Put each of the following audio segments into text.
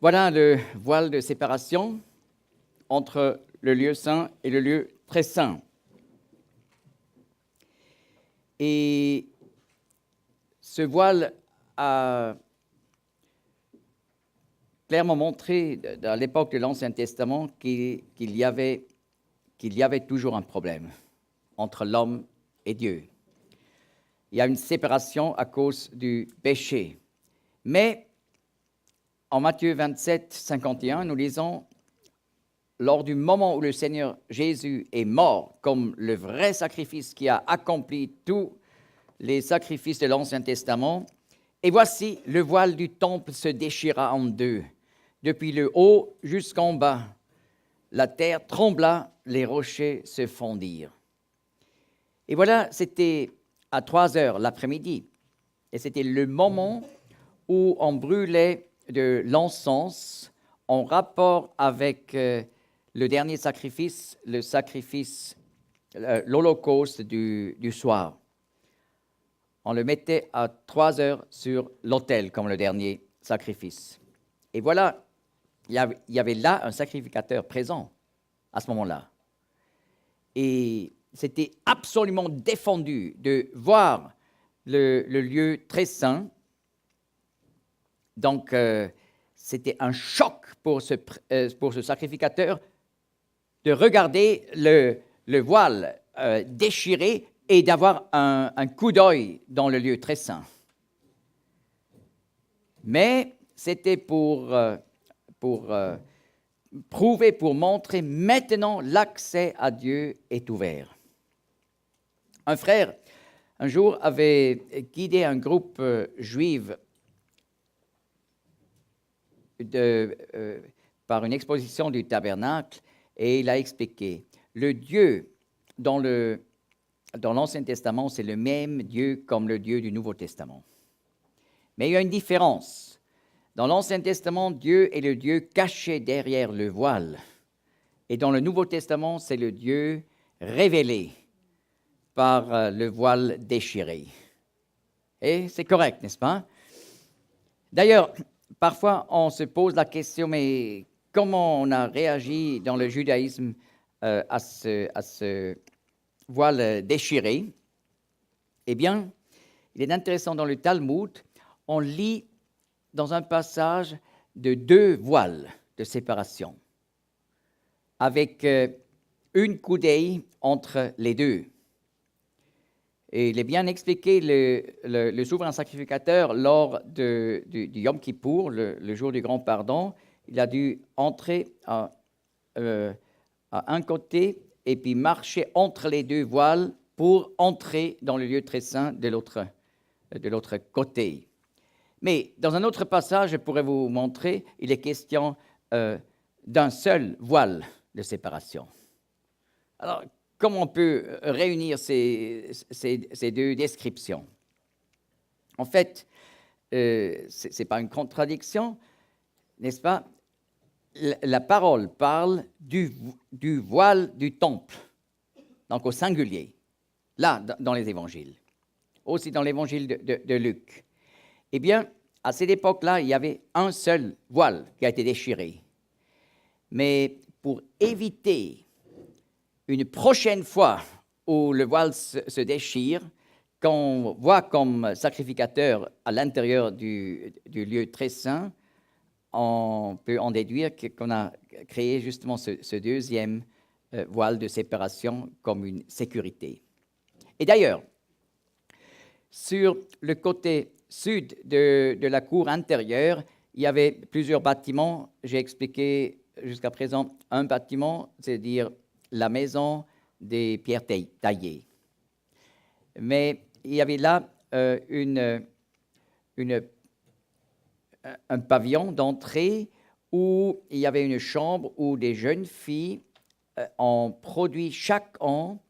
Voilà le voile de séparation entre le lieu saint et le lieu très saint. Et ce voile a clairement montré, à l'époque de l'Ancien Testament, qu'il y avait toujours un problème entre l'homme et Dieu. Il y a une séparation à cause du péché. Mais en Matthieu 27, 51, nous lisons « Lors du moment où le Seigneur Jésus est mort comme le vrai sacrifice qui a accompli tous les sacrifices de l'Ancien Testament, et voici, le voile du temple se déchira en deux, depuis le haut jusqu'en bas. La terre trembla, les rochers se fondirent. » Et voilà, c'était à 3 heures l'après-midi. Et c'était le moment où on brûlait de l'encens en rapport avec le dernier sacrifice, l'holocauste du soir. On le mettait à 3 heures sur l'autel comme le dernier sacrifice. Et voilà, il y avait là un sacrificateur présent à ce moment-là. Et c'était absolument défendu de voir le lieu très saint. Donc, c'était un choc pour ce sacrificateur de regarder le voile déchiré et d'avoir un coup d'œil dans le lieu très saint. Mais c'était pour prouver, pour montrer maintenant l'accès à Dieu est ouvert. Un frère, un jour, avait guidé un groupe juif par une exposition du tabernacle et il a expliqué le Dieu dans l'Ancien Testament, c'est le même Dieu comme le Dieu du Nouveau Testament. Mais il y a une différence. Dans l'Ancien Testament, Dieu est le Dieu caché derrière le voile. Et dans le Nouveau Testament, c'est le Dieu révélé par le voile déchiré. Et c'est correct, n'est-ce pas? D'ailleurs, parfois, on se pose la question, mais comment on a réagi dans le judaïsme à ce voile déchiré? Eh bien, il est intéressant, dans le Talmud, on lit dans un passage de 2 voiles de séparation, avec une coudée entre les deux. Et il est bien expliqué, le souverain sacrificateur, lors du Yom Kippour, le jour du grand pardon, il a dû entrer à un côté et puis marcher entre les 2 voiles pour entrer dans le lieu très saint de l'autre côté. Mais dans un autre passage, je pourrais vous montrer, il est question d'un seul voile de séparation. Alors, comment on peut réunir ces 2 descriptions? En fait, ce n'est pas une contradiction, n'est-ce pas? La parole parle du voile du temple, donc au singulier, là, dans les évangiles, aussi dans l'évangile de Luc. Eh bien, à cette époque-là, il y avait un seul voile qui a été déchiré. Mais pour éviter une prochaine fois où le voile se déchire, qu'on voit comme sacrificateur à l'intérieur du lieu très saint, on peut en déduire qu'on a créé justement ce deuxième voile de séparation comme une sécurité. Et d'ailleurs, sur le côté sud de la cour intérieure, il y avait plusieurs bâtiments. J'ai expliqué jusqu'à présent un bâtiment, c'est-à-dire la maison des pierres taillées. Mais il y avait là un pavillon d'entrée où il y avait une chambre où des jeunes filles ont produit chaque an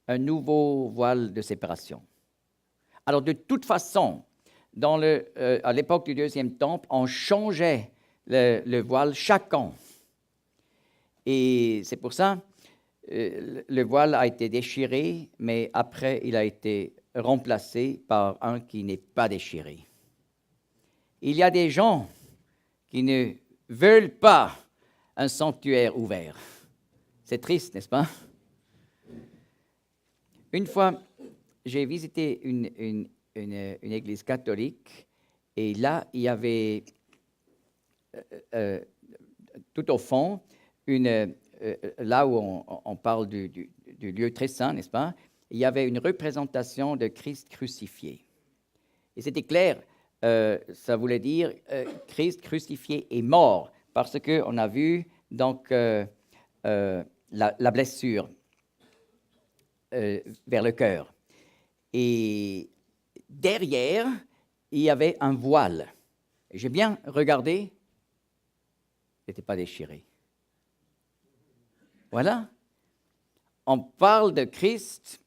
un nouveau voile de séparation. Alors, de toute façon, à l'époque du Deuxième Temple, on changeait le voile chaque an. Et c'est pour ça le voile a été déchiré, mais après, il a été remplacé par un qui n'est pas déchiré. Il y a des gens qui ne veulent pas un sanctuaire ouvert. C'est triste, n'est-ce pas? Une fois, j'ai visité une église catholique et là, il y avait tout au fond, là où on parle du lieu très saint, n'est-ce pas? Il y avait une représentation de Christ crucifié. Et c'était clair, ça voulait dire Christ crucifié est mort, parce qu'on a vu donc la blessure vers le cœur. Et derrière, il y avait un voile. Et j'ai bien regardé, il n'était pas déchiré. Voilà. On parle de Christ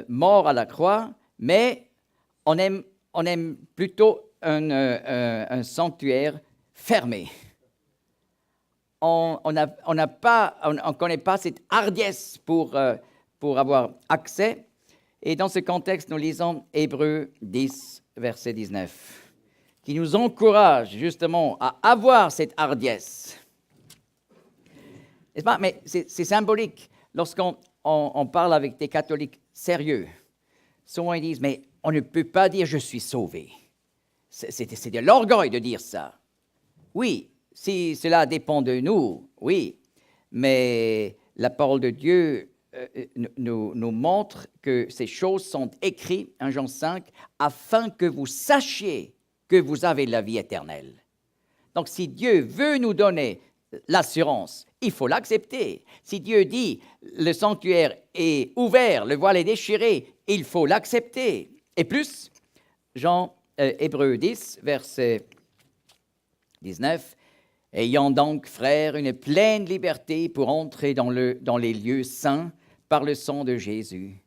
mort à la croix, mais on aime plutôt un sanctuaire fermé. On ne connaît pas cette hardiesse pour avoir accès. Et dans ce contexte, nous lisons Hébreux 10, verset 19, qui nous encourage justement à avoir cette hardiesse. N'est-ce pas? Mais c'est symbolique. Lorsqu'on parle avec des catholiques sérieux, souvent ils disent, mais on ne peut pas dire « je suis sauvé ». C'est de l'orgueil de dire ça. Oui, si cela dépend de nous, oui, mais la parole de Dieu nous montre que ces choses sont écrites, 1 Jean 5, afin que vous sachiez que vous avez la vie éternelle. Donc, si Dieu veut nous donner l'assurance, il faut l'accepter. Si Dieu dit le sanctuaire est ouvert, le voile est déchiré, il faut l'accepter. Et plus, Hébreux 10, verset 19, « Ayant donc, frères, une pleine liberté pour entrer dans les lieux saints par le sang de Jésus,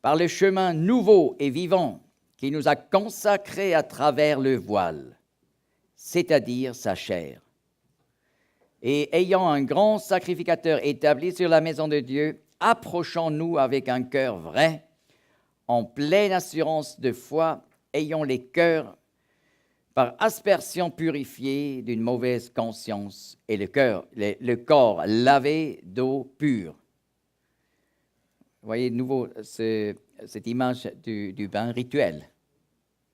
par le chemin nouveau et vivant qui nous a consacrés à travers le voile, c'est-à-dire sa chair. Et ayant un grand sacrificateur établi sur la maison de Dieu, approchons-nous avec un cœur vrai, en pleine assurance de foi, ayant les cœurs par aspersion purifiés d'une mauvaise conscience et le corps lavé d'eau pure. » Vous voyez de nouveau cette image du bain rituel,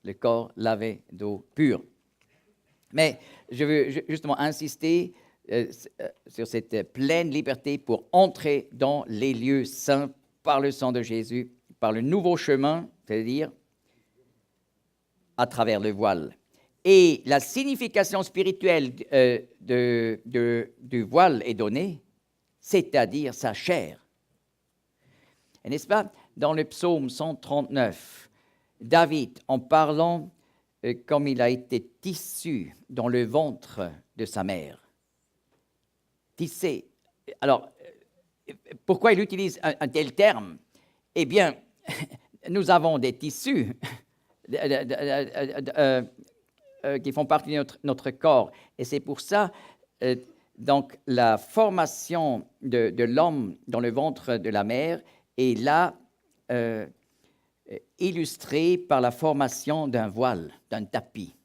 le corps lavé d'eau pure. Mais je veux justement insister sur cette pleine liberté pour entrer dans les lieux saints par le sang de Jésus, par le nouveau chemin, c'est-à-dire à travers le voile. Et la signification spirituelle du voile est donnée, c'est-à-dire sa chair. Et n'est-ce pas, dans le psaume 139, David, en parlant comme il a été tissu dans le ventre de sa mère, tissé. Alors, pourquoi il utilise un tel terme? Eh bien, nous avons des tissus qui font partie de notre corps. Et c'est pour ça, donc, la formation de l'homme dans le ventre de la mère est là illustrée par la formation d'un voile, d'un tapis.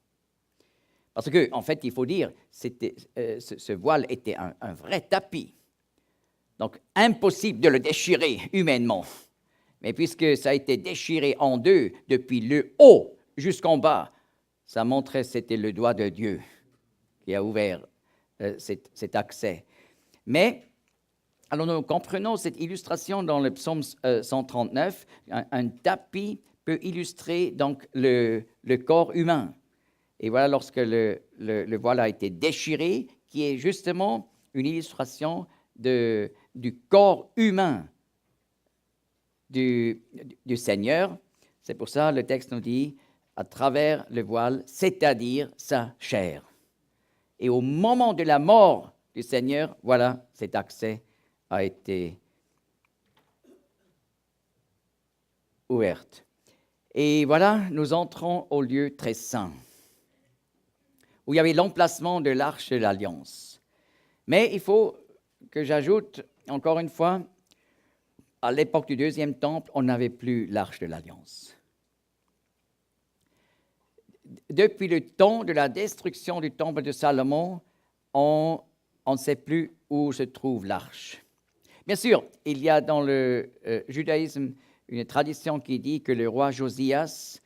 Parce qu'en fait, il faut dire, ce voile était un vrai tapis. Donc, impossible de le déchirer humainement. Mais puisque ça a été déchiré en deux, depuis le haut jusqu'en bas, ça montrait que c'était le doigt de Dieu qui a ouvert cet accès. Mais, alors nous comprenons cette illustration dans le psaume 139, un tapis peut illustrer donc le corps humain. Et voilà, lorsque le voile a été déchiré, qui est justement une illustration du corps humain du Seigneur. C'est pour ça que le texte nous dit, à travers le voile, c'est-à-dire sa chair. Et au moment de la mort du Seigneur, voilà, cet accès a été ouvert. Et voilà, nous entrons au lieu très saint, où il y avait l'emplacement de l'arche de l'Alliance. Mais il faut que j'ajoute, encore une fois, à l'époque du deuxième temple, on n'avait plus l'arche de l'Alliance. Depuis le temps de la destruction du temple de Salomon, on ne sait plus où se trouve l'arche. Bien sûr, il y a dans le judaïsme une tradition qui dit que le roi Josias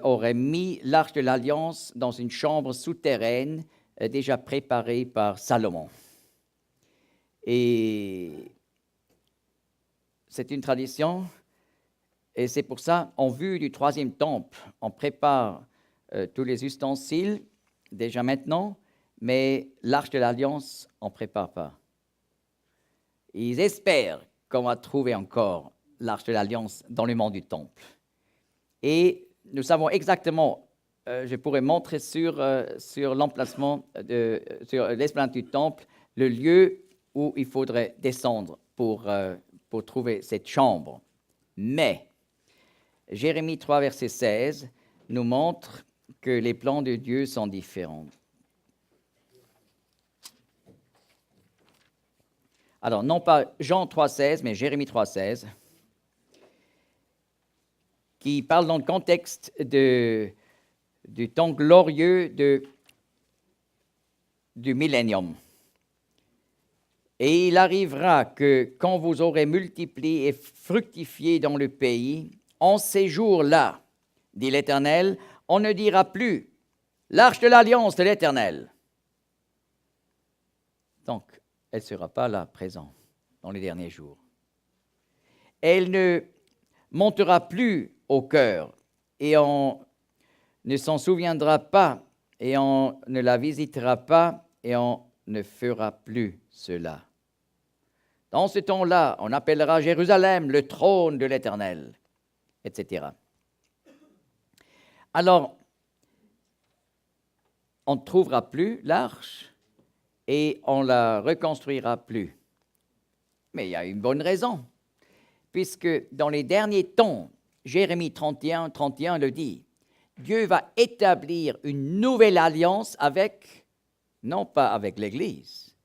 aurait mis l'arche de l'Alliance dans une chambre souterraine déjà préparée par Salomon. Et c'est une tradition, et c'est pour ça, en vue du troisième temple, on prépare tous les ustensiles déjà maintenant, mais l'arche de l'Alliance, on ne prépare pas. Ils espèrent qu'on va trouver encore l'arche de l'Alliance dans le mont du Temple. Et nous savons exactement, je pourrais montrer sur l'emplacement, sur l'esplanade du Temple, le lieu où il faudrait descendre pour trouver cette chambre. Mais Jérémie 3, verset 16, nous montre que les plans de Dieu sont différents. Alors, non pas Jean 3,16, mais Jérémie 3,16, qui parle dans le contexte du temps glorieux du millénium. Et il arrivera que quand vous aurez multiplié et fructifié dans le pays, en ces jours-là, dit l'Éternel, on ne dira plus « l'arche de l'alliance de l'Éternel ». Donc, elle ne sera pas là, présente, dans les derniers jours. Elle ne montera plus au cœur, et on ne s'en souviendra pas, et on ne la visitera pas, et on ne fera plus cela. Dans ce temps-là, on appellera Jérusalem le trône de l'Éternel, etc. Alors, on ne trouvera plus l'arche, et on ne la reconstruira plus. Mais il y a une bonne raison, puisque dans les derniers temps, Jérémie 31 le dit, Dieu va établir une nouvelle alliance avec, non pas avec l'Église,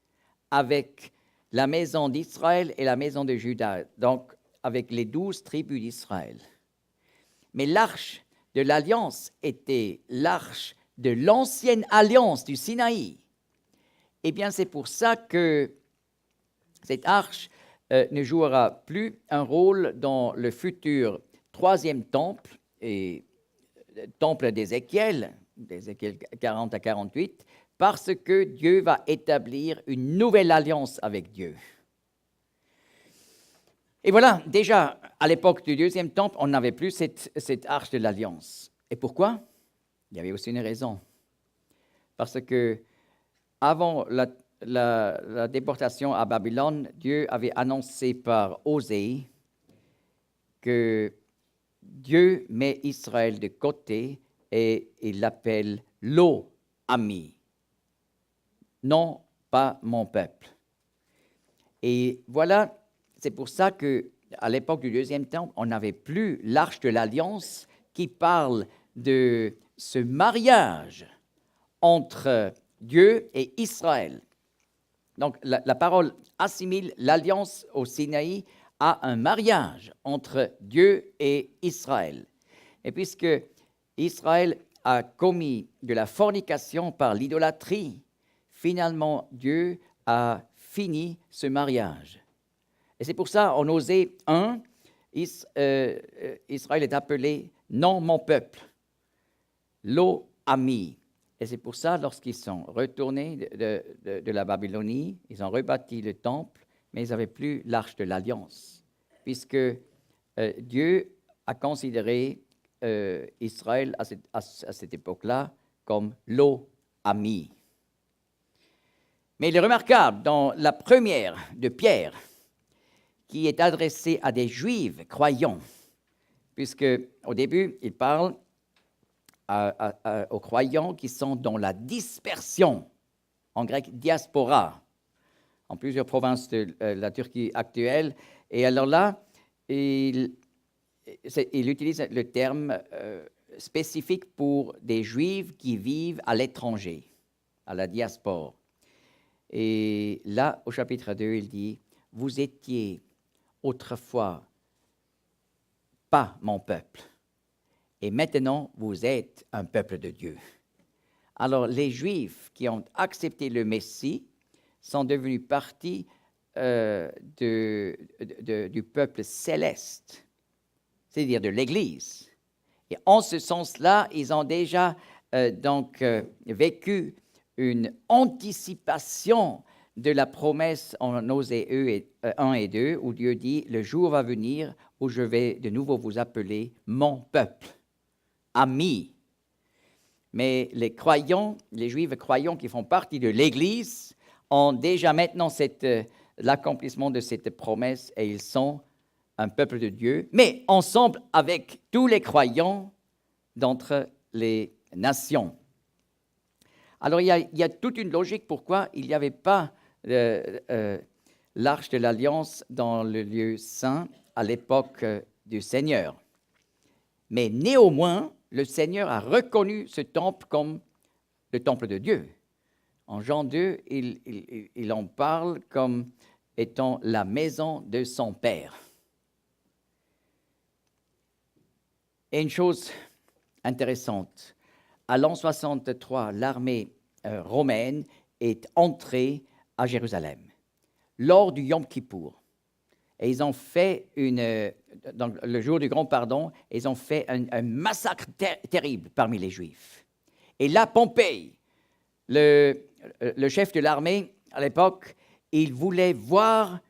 avec la maison d'Israël et la maison de Juda, donc avec les 12 tribus d'Israël. Mais l'arche de l'alliance était l'arche de l'ancienne alliance du Sinaï. Eh bien, c'est pour ça que cette arche ne jouera plus un rôle dans le futur troisième temple, et temple d'Ézéchiel 40 à 48, parce que Dieu va établir une nouvelle alliance avec Dieu. Et voilà, déjà, à l'époque du deuxième temple, on n'avait plus cette arche de l'alliance. Et pourquoi? Il y avait aussi une raison. Parce que avant la déportation à Babylone, Dieu avait annoncé par Osée que Dieu met Israël de côté et il l'appelle l'ami, non pas mon peuple. Et voilà, c'est pour ça qu'à l'époque du deuxième temple, on n'avait plus l'arche de l'alliance qui parle de ce mariage entre Dieu et Israël. Donc, la parole assimile l'alliance au Sinaï à un mariage entre Dieu et Israël. Et puisque Israël a commis de la fornication par l'idolâtrie, finalement, Dieu a fini ce mariage. Et c'est pour ça, en Osée 1, Israël est appelé « non mon peuple », l'ami. Et c'est pour ça, lorsqu'ils sont retournés de la Babylonie, ils ont rebâti le temple, mais ils n'avaient plus l'arche de l'Alliance, puisque Dieu a considéré Israël à cette époque-là comme l'ami. Mais il est remarquable, dans la première de Pierre, qui est adressée à des Juifs croyants, puisque au début, il parle aux croyants qui sont dans la dispersion, en grec diaspora, en plusieurs provinces de la Turquie actuelle. Et alors là, il utilise le terme spécifique pour des Juifs qui vivent à l'étranger, à la diaspora. Et là, au chapitre 2, il dit, « Vous étiez autrefois pas mon peuple. Et maintenant, vous êtes un peuple de Dieu. » Alors, les Juifs qui ont accepté le Messie sont devenus partie du peuple céleste, c'est-à-dire de l'Église. Et en ce sens-là, ils ont déjà vécu une anticipation de la promesse en Osée 1 et 2, où Dieu dit « Le jour va venir où je vais de nouveau vous appeler mon peuple, ami ». Mais les croyants, les Juifs croyants qui font partie de l'Église, ont déjà maintenant l'accomplissement de cette promesse et ils sont un peuple de Dieu, mais ensemble avec tous les croyants d'entre les nations. Alors, il y a toute une logique pourquoi il n'y avait pas l'arche de l'Alliance dans le lieu saint à l'époque du Seigneur. Mais néanmoins, le Seigneur a reconnu ce temple comme le temple de Dieu. En Jean 2, il en parle comme étant la maison de son Père. Et une chose intéressante, à l'an 63, l'armée romaine est entrée à Jérusalem lors du Yom Kippour. Et ils ont fait dans le jour du grand pardon, ils ont fait un massacre terrible parmi les Juifs. Et là, Pompée, le chef de l'armée à l'époque, il voulait voir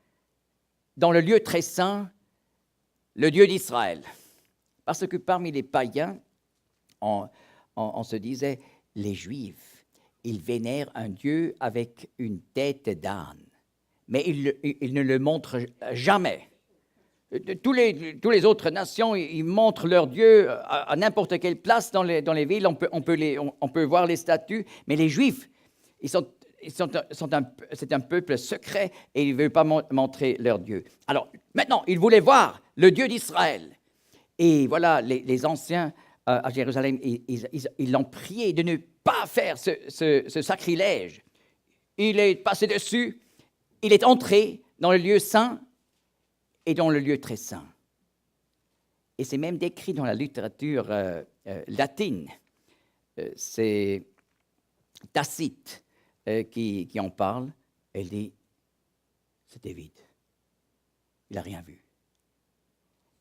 dans le lieu très saint le Dieu d'Israël. Parce que parmi les païens, on se disait, les Juifs, ils vénèrent un Dieu avec une tête d'âne. Mais ils ne le montrent jamais. Tous les autres nations, ils montrent leur Dieu à n'importe quelle place dans les villes. On peut voir les statues. Mais les Juifs, c'est un peuple secret et ils ne veulent pas montrer leur Dieu. Alors, maintenant, ils voulaient voir le Dieu d'Israël. Et voilà, les anciens à Jérusalem, ils l'ont prié de ne pas faire ce sacrilège. Il est passé dessus, il est entré dans le lieu saint et dans le lieu très saint. Et c'est même décrit dans la littérature latine. C'est Tacite qui en parle. Elle dit, c'était vide. Il n'a rien vu.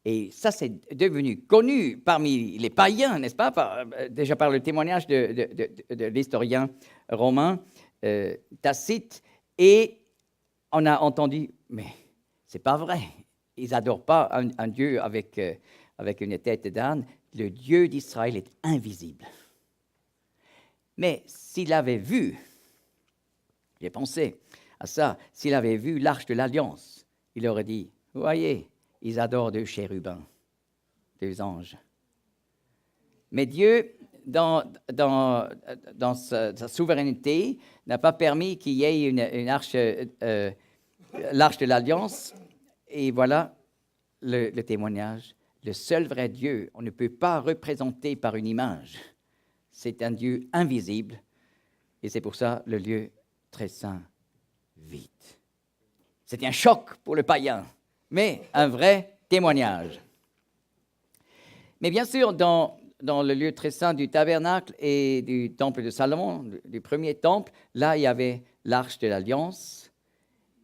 Et ça, c'est devenu connu parmi les païens, n'est-ce pas, déjà par le témoignage de l'historien romain Tacite. Et on a entendu, mais c'est pas vrai. Ils n'adorent pas un Dieu avec une tête d'âne. Le Dieu d'Israël est invisible. Mais s'il avait vu, j'ai pensé à ça, s'il avait vu l'arche de l'Alliance, il aurait dit, vous voyez, ils adorent deux chérubins, deux anges. Mais Dieu, dans sa souveraineté, n'a pas permis qu'il y ait une arche, l'arche de l'Alliance. Et voilà le témoignage. Le seul vrai Dieu, on ne peut pas représenter par une image. C'est un Dieu invisible. Et c'est pour ça le lieu très saint, vide. C'est un choc pour le païen, mais un vrai témoignage. Mais bien sûr, dans le lieu très saint du tabernacle et du temple de Salomon, du premier temple, là, il y avait l'arche de l'Alliance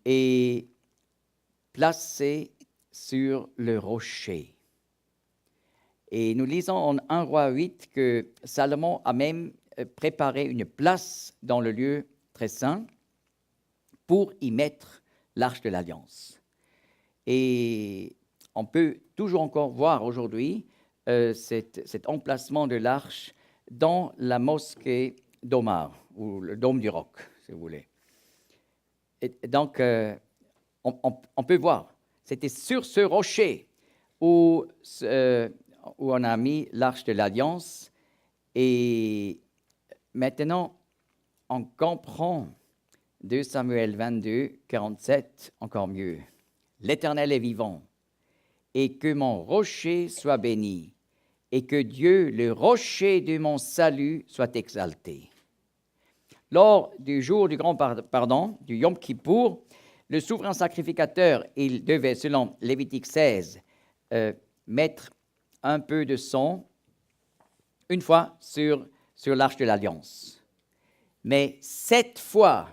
et placée sur le rocher. Et nous lisons en 1 Roi 8 que Salomon a même préparé une place dans le lieu très saint pour y mettre l'arche de l'Alliance. Et on peut toujours encore voir aujourd'hui cet emplacement de l'arche dans la mosquée d'Omar, ou le dôme du Roc, si vous voulez. Et donc, on peut voir, c'était sur ce rocher où on a mis l'arche de l'Alliance. Et maintenant, on comprend 2 Samuel 22, 47, encore mieux. L'Éternel est vivant, et que mon rocher soit béni, et que Dieu, le rocher de mon salut, soit exalté. Lors du jour du grand pardon, du Yom Kippour, le souverain sacrificateur, il devait, selon Lévitique 16, mettre un peu de sang une fois sur l'arche de l'Alliance. Mais 7 fois,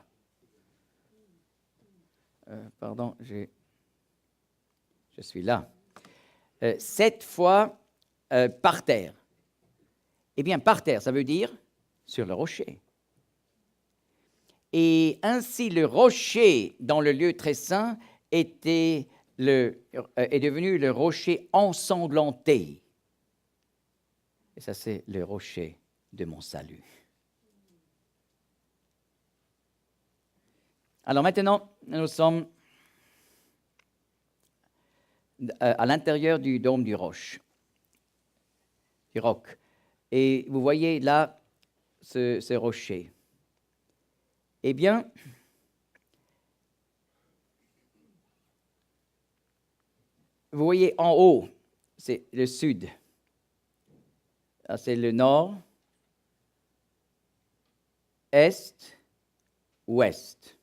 pardon, je suis là, 7 fois par terre. Eh bien, par terre, ça veut dire sur le rocher. Et ainsi, le rocher dans le lieu très saint est devenu le rocher ensanglanté. Et ça, c'est le rocher de mon salut. Alors maintenant, nous sommes à l'intérieur du dôme du roc. Et vous voyez là ce rocher. Eh bien, vous voyez en haut, c'est le sud. Là, c'est le nord, est, ouest.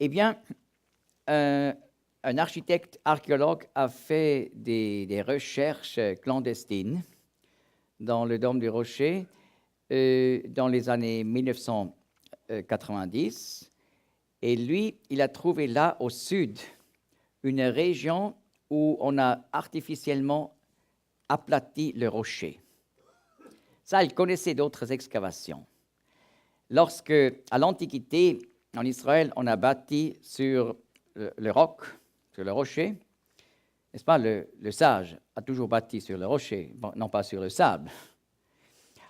Eh bien, un architecte archéologue a fait des recherches clandestines dans le dôme du rocher dans les années 1990. Et lui, il a trouvé là, au sud, une région où on a artificiellement aplati le rocher. Ça, il connaissait d'autres excavations. Lorsque, à l'Antiquité, en Israël, on a bâti sur le roc, sur le rocher, n'est-ce pas, le sage a toujours bâti sur le rocher, bon, non pas sur le sable.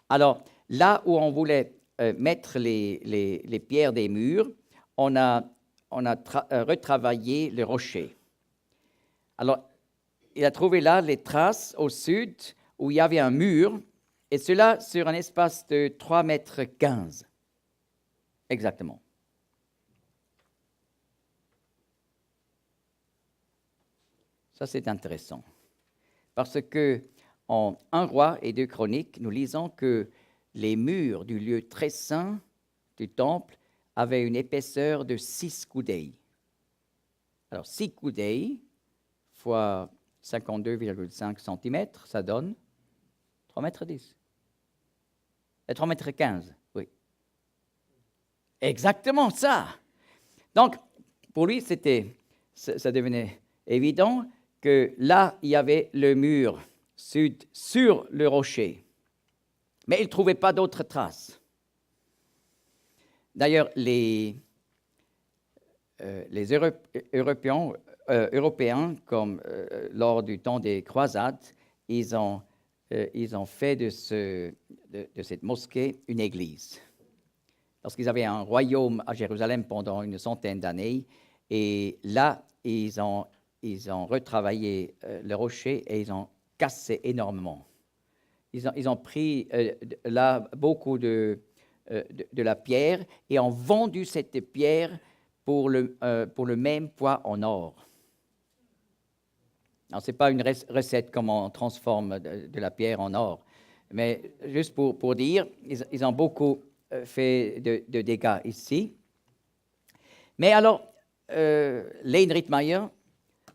Alors, là où on voulait mettre les pierres des murs, on a retravaillé le rocher. Alors, il a trouvé là les traces au sud où il y avait un mur, et cela sur un espace de 3,15 mètres. Exactement. Ça, c'est intéressant. Parce que en 1 Roi et 2 Chroniques, nous lisons que les murs du lieu très saint du temple avaient une épaisseur de 6 coudées. Alors, 6 coudées fois 52,5 cm, ça donne 3,10 mètres. 3,15 mètres, oui. Exactement ça. Donc, pour lui, ça devenait évident que là, il y avait le mur sud sur le rocher. Mais il ne trouvait pas d'autres traces. D'ailleurs, les Européens, comme lors du temps des croisades, ils ont fait de cette mosquée une église. Lorsqu'ils avaient un royaume à Jérusalem pendant une centaine d'années, et là, ils ont retravaillé le rocher et ils ont cassé énormément. Ils ont pris là beaucoup de la pierre et ont vendu cette pierre pour le même poids en or. Alors, ce n'est pas une recette comment on transforme de la pierre en or, mais juste pour dire, ils ont beaucoup fait de dégâts ici. Mais alors, Lane Rittmeyer,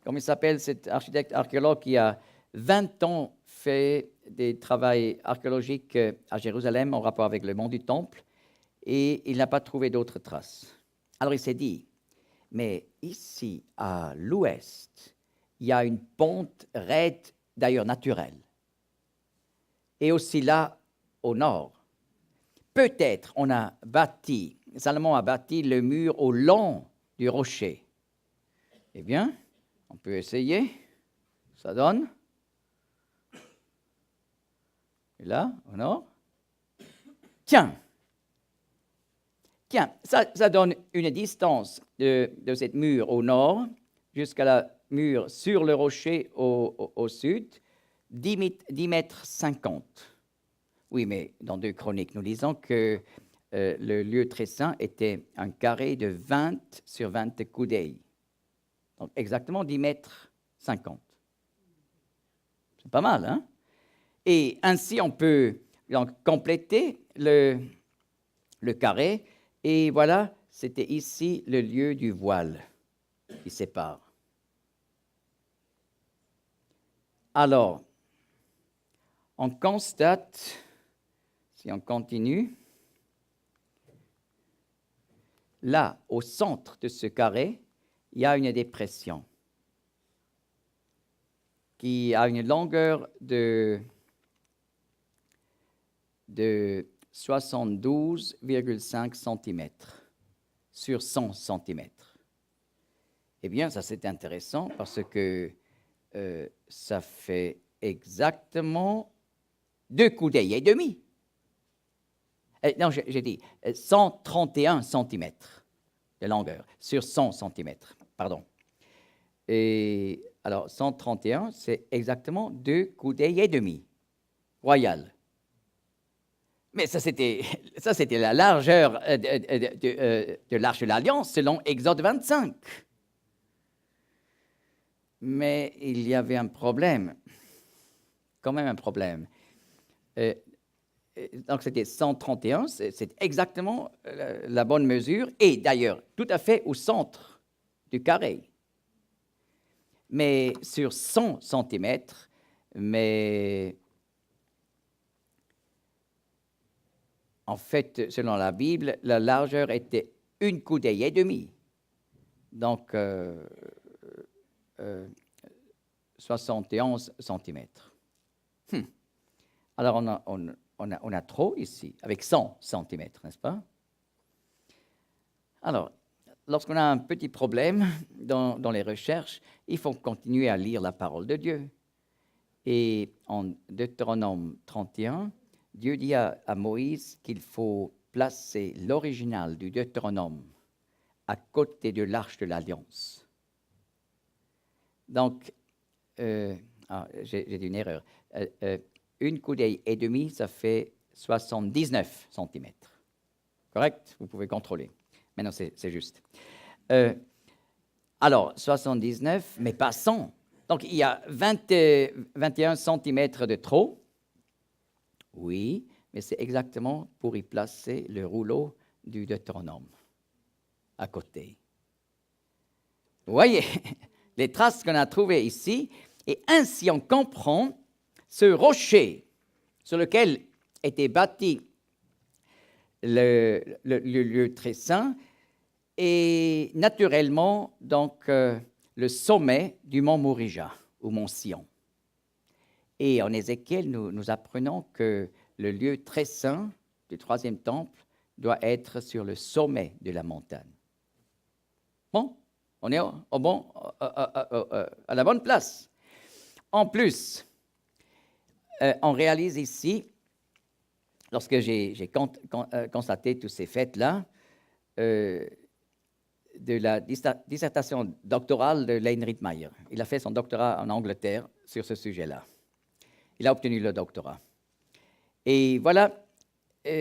comme il s'appelle, cet architecte archéologue qui a 20 ans fait des travaux archéologiques à Jérusalem en rapport avec le mont du Temple, et il n'a pas trouvé d'autres traces. Alors il s'est dit, mais ici, à l'ouest, il y a une pente raide, d'ailleurs naturelle, et aussi là, au nord. Peut-être Salomon a bâti le mur au long du rocher. Eh bien, on peut essayer. Ça donne. Et là, au nord. Tiens, ça donne une distance de cette mur au nord jusqu'à la mur sur le rocher au sud, 10,50 mètres. Oui, mais dans 2 Chroniques, nous lisons que le lieu très saint était un carré de 20 sur 20 coudées. Donc exactement 10,50 mètres. C'est pas mal, hein? Et ainsi, on peut donc compléter le carré. Et voilà, c'était ici le lieu du voile qui sépare. Alors, on constate, si on continue, là, au centre de ce carré, il y a une dépression qui a une longueur de 72,5 cm sur 100 cm. Eh bien, ça c'est intéressant parce que ça fait exactement 2 coudées et demi. Non, j'ai dit 131 cm de longueur sur 100 cm, pardon. Et alors, 131, c'est exactement 2 coudées et demi, royal. Mais ça, c'était la largeur de l'Arche de l'Alliance, selon Exode 25. Mais il y avait un problème, quand même un problème. Donc, c'était 131, c'est exactement la bonne mesure, et d'ailleurs, tout à fait au centre du carré. Mais sur 100 cm, mais en fait, selon la Bible, la largeur était 1 coudée et demi. Donc, 71 cm. Alors, on a trop ici, avec 100 cm, n'est-ce pas? Alors, lorsqu'on a un petit problème dans les recherches, il faut continuer à lire la parole de Dieu. Et en Deutéronome 31, Dieu dit à Moïse qu'il faut placer l'original du Deutéronome à côté de l'Arche de l'Alliance. Donc, j'ai dit une erreur. 1 coudée et demi, ça fait 79 cm. Correct? Vous pouvez contrôler. Maintenant, c'est juste. Alors, 79, mais pas 100. Donc, il y a 21 cm de trop. Oui, mais c'est exactement pour y placer le rouleau du Deutéronome à côté. Vous voyez les traces qu'on a trouvées ici, et ainsi on comprend ce rocher sur lequel était bâti le lieu très saint, et naturellement, donc, le sommet du mont Morija, ou mont Sion. Et en Ézéchiel, nous apprenons que le lieu très saint du troisième temple doit être sur le sommet de la montagne. Bon, on est à la bonne place. En plus, on réalise ici, lorsque j'ai constaté tous ces faits-là, de la dissertation doctorale de Lane Rittmeyer. Il a fait son doctorat en Angleterre sur ce sujet-là. Il a obtenu le doctorat. Et voilà,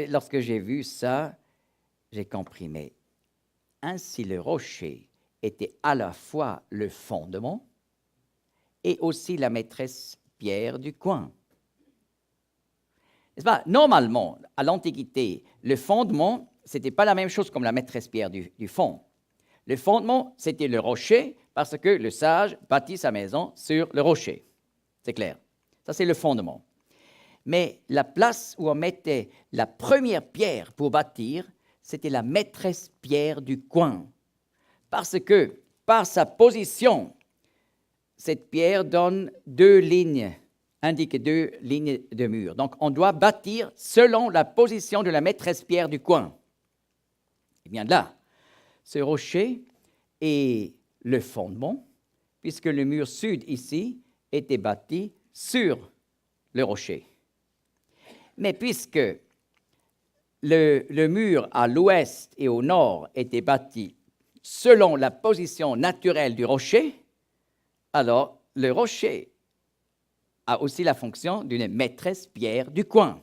lorsque j'ai vu ça, j'ai compris, mais ainsi le rocher était à la fois le fondement et aussi la maîtresse pierre du coin. N'est-ce pas? Normalement, à l'Antiquité, le fondement, ce n'était pas la même chose comme la maîtresse pierre du fond. Le fondement, c'était le rocher, parce que le sage bâtit sa maison sur le rocher. C'est clair. Ça, c'est le fondement. Mais la place où on mettait la première pierre pour bâtir, c'était la maîtresse pierre du coin. Parce que, par sa position, cette pierre indique 2 lignes de mur. Donc, on doit bâtir selon la position de la maîtresse pierre du coin. Et bien là, ce rocher est le fondement, puisque le mur sud ici était bâti sur le rocher. Mais puisque le mur à l'ouest et au nord était bâti selon la position naturelle du rocher, alors le rocher a aussi la fonction d'une maîtresse pierre du coin.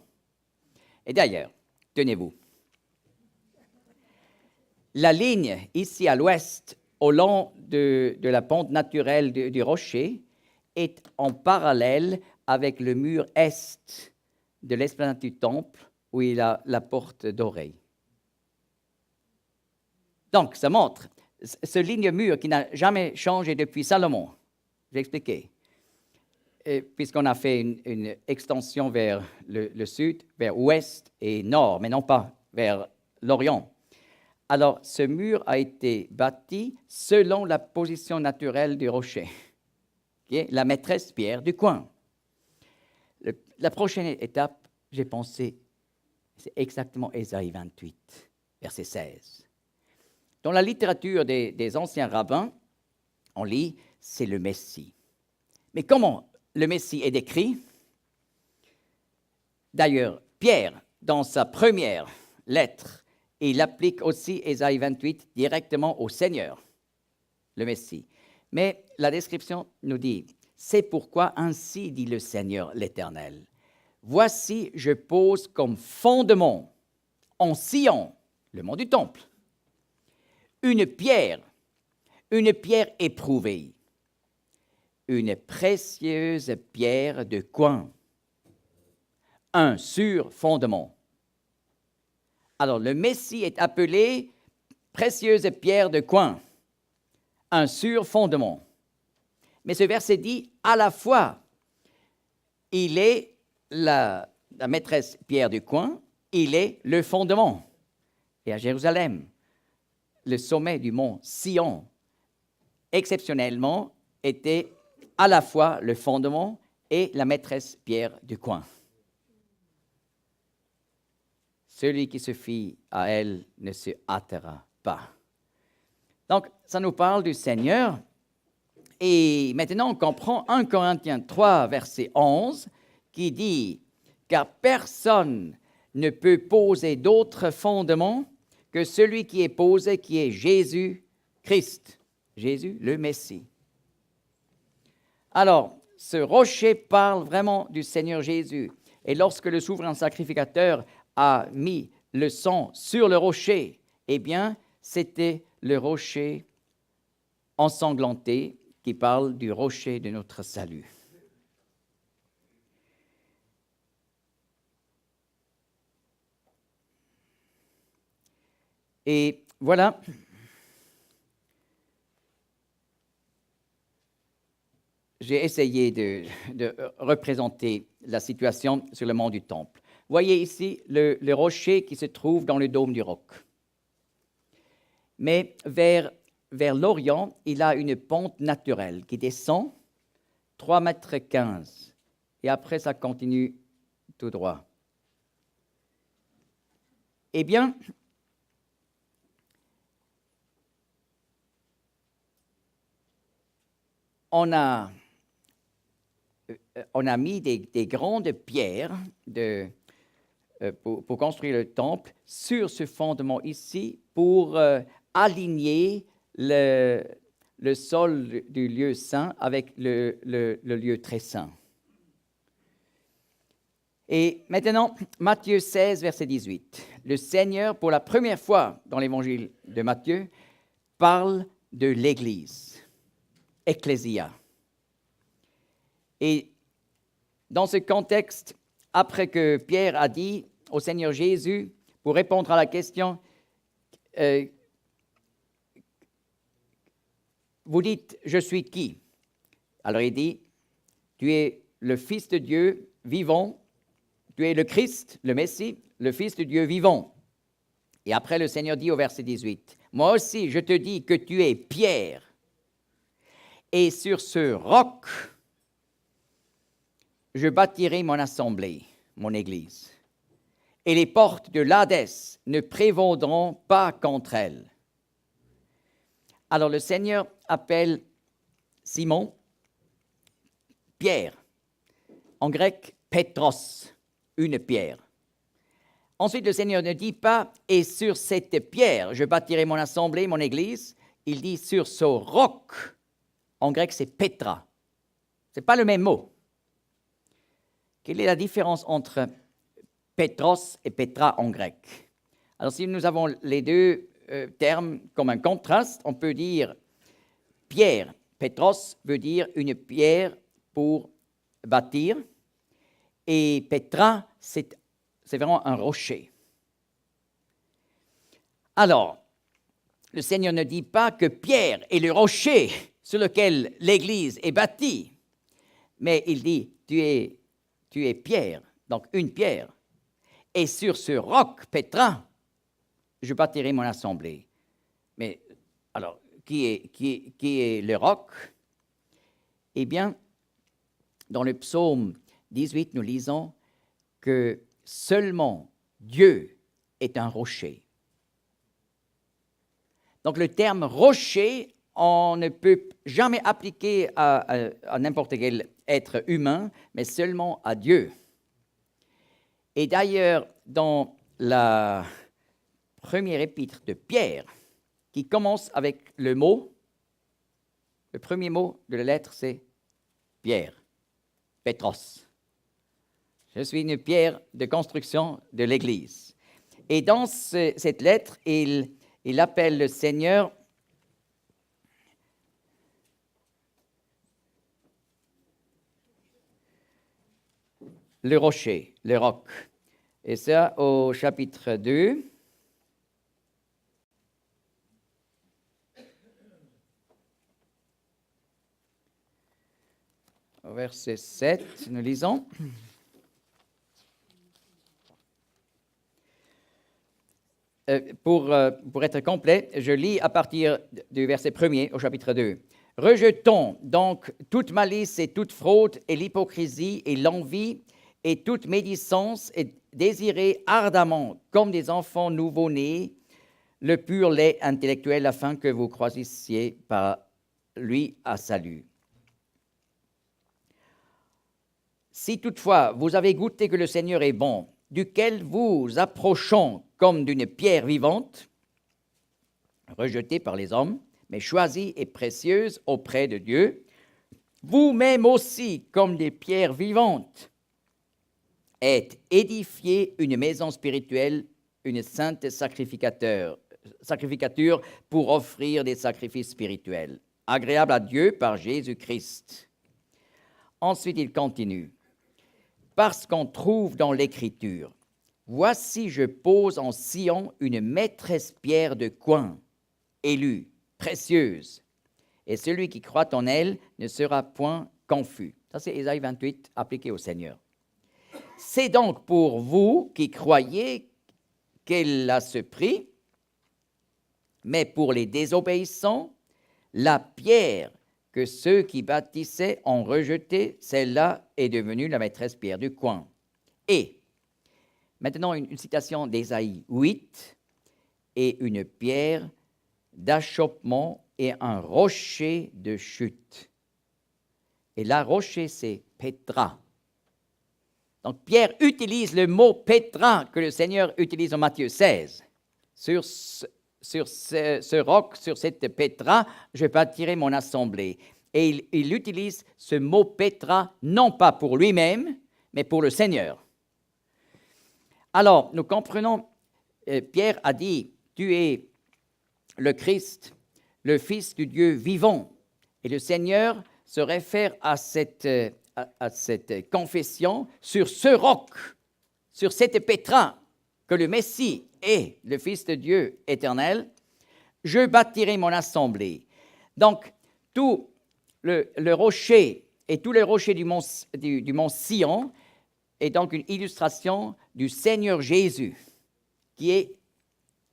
Et d'ailleurs, tenez-vous, la ligne ici à l'ouest, au long de la pente naturelle du rocher, est en parallèle avec le mur est de l'esplanade du temple, où il a la porte dorée. Donc, ça montre ce ligne-mur qui n'a jamais changé depuis Salomon. Je vais expliquer. Puisqu'on a fait une extension vers le sud, vers ouest et nord, mais non pas vers l'Orient. Alors, ce mur a été bâti selon la position naturelle du rocher, qui est la maîtresse pierre du coin. La prochaine étape, j'ai pensé, c'est exactement Ésaïe 28, verset 16. Dans la littérature des anciens rabbins, on lit, c'est le Messie. Mais comment le Messie est décrit? D'ailleurs, Pierre, dans sa première lettre, il applique aussi Ésaïe 28 directement au Seigneur, le Messie. Mais la description nous dit, c'est pourquoi ainsi dit le Seigneur l'Éternel. Voici, je pose comme fondement en Sion, le mont du Temple, une pierre éprouvée, une précieuse pierre de coin, un sûr fondement. Alors, le Messie est appelé précieuse pierre de coin, un sûr fondement. Mais ce verset dit, à la fois, il est la maîtresse pierre du coin, il est le fondement. Et à Jérusalem, le sommet du mont Sion, exceptionnellement, était à la fois le fondement et la maîtresse pierre du coin. Celui qui se fie à elle ne se hâtera pas. Donc, ça nous parle du Seigneur. Et maintenant, on comprend 1 Corinthiens 3, verset 11, qui dit « Car personne ne peut poser d'autre fondement que celui qui est posé, qui est Jésus-Christ. » Jésus, le Messie. Alors, ce rocher parle vraiment du Seigneur Jésus. Et lorsque le souverain sacrificateur a mis le sang sur le rocher, eh bien, c'était le rocher ensanglanté qui parle du rocher de notre salut. Et voilà. J'ai essayé de représenter la situation sur le mont du Temple. Voyez ici le rocher qui se trouve dans le dôme du roc. Mais vers l'Orient, il a une pente naturelle qui descend 3,15 m. Et après, ça continue tout droit. Eh bien, on a mis des grandes pierres pour construire le temple sur ce fondement ici pour aligner le sol du lieu saint avec le lieu très saint. Et maintenant, Matthieu 16, verset 18. Le Seigneur, pour la première fois dans l'évangile de Matthieu, parle de l'Église, Ecclésia. Et dans ce contexte, après que Pierre a dit au Seigneur Jésus, pour répondre à la question, vous dites, je suis qui? Alors il dit, tu es le Fils de Dieu vivant, tu es le Christ, le Messie, le Fils de Dieu vivant. Et après le Seigneur dit au verset 18, moi aussi je te dis que tu es Pierre, et sur ce roc, je bâtirai mon assemblée, mon Église, et les portes de l'Hadès ne prévaudront pas contre elle. Alors le Seigneur appelle Simon Pierre, en grec Pétros, une pierre. Ensuite, le Seigneur ne dit pas « et sur cette pierre, je bâtirai mon assemblée, mon Église », il dit « sur ce roc ». En grec, c'est Pétra. Ce n'est pas le même mot. Quelle est la différence entre Pétros et Pétra en grec? Alors, si nous avons les deux termes comme un contraste, on peut dire pierre. Pétros veut dire une pierre pour bâtir, et Pétra, c'est vraiment un rocher. Alors, le Seigneur ne dit pas que Pierre est le rocher sur lequel l'Église est bâtie, mais il dit, tu es Pierre, donc une pierre, et sur ce roc, Pétra, je bâtirai mon assemblée. Mais alors, qui est le roc? Eh bien, dans le psaume 18, nous lisons que seulement Dieu est un rocher. Donc le terme rocher, on ne peut jamais appliquer à n'importe quel être humain, mais seulement à Dieu. Et d'ailleurs, dans la première épître de Pierre, qui commence avec le premier mot de la lettre, c'est Pierre, Pétros. Je suis une pierre de construction de l'Église. Et dans cette lettre, il appelle le Seigneur le rocher, le roc. Et ça, au chapitre 2. Au verset 7, nous lisons. Pour être complet, je lis à partir du verset 1er au chapitre 2. « Rejetons donc toute malice et toute fraude et l'hypocrisie et l'envie et toute médisance et désirez ardemment, comme des enfants nouveau-nés, le pur lait intellectuel afin que vous croissiez par lui à salut. Si toutefois vous avez goûté que le Seigneur est bon, duquel vous approchons comme d'une pierre vivante, rejetée par les hommes, mais choisie et précieuse auprès de Dieu, vous-même aussi, comme des pierres vivantes, êtes édifiés une maison spirituelle, une sainte sacrificature pour offrir des sacrifices spirituels, agréables à Dieu par Jésus-Christ. » Ensuite, il continue. Parce qu'on trouve dans l'Écriture, « Voici, je pose en Sion une maîtresse pierre de coin, élue, précieuse, et celui qui croit en elle ne sera point confus. » Ça, c'est Ésaïe 28, appliqué au Seigneur. « C'est donc pour vous qui croyez qu'elle a ce prix, mais pour les désobéissants, la pierre que ceux qui bâtissaient ont rejetée, celle-là est devenue la maîtresse pierre du coin. » Et maintenant, une citation d'Ésaïe 8, « Et une pierre d'achoppement et un rocher de chute. » Et là, rocher, c'est Pétra. Donc, Pierre utilise le mot Pétra que le Seigneur utilise en Matthieu 16. Sur ce roc, sur cette Pétra, je bâtirai mon assemblée. Et il utilise ce mot Pétra, non pas pour lui-même, mais pour le Seigneur. Alors, nous comprenons, Pierre a dit, tu es le Christ, le Fils du Dieu vivant. Et le Seigneur se réfère à cette confession sur ce roc, sur cette Pétra, que le Messie est le Fils de Dieu éternel, je bâtirai mon assemblée. Donc, tout le rocher et tous les rochers du mont Sion est donc une illustration du Seigneur Jésus, qui est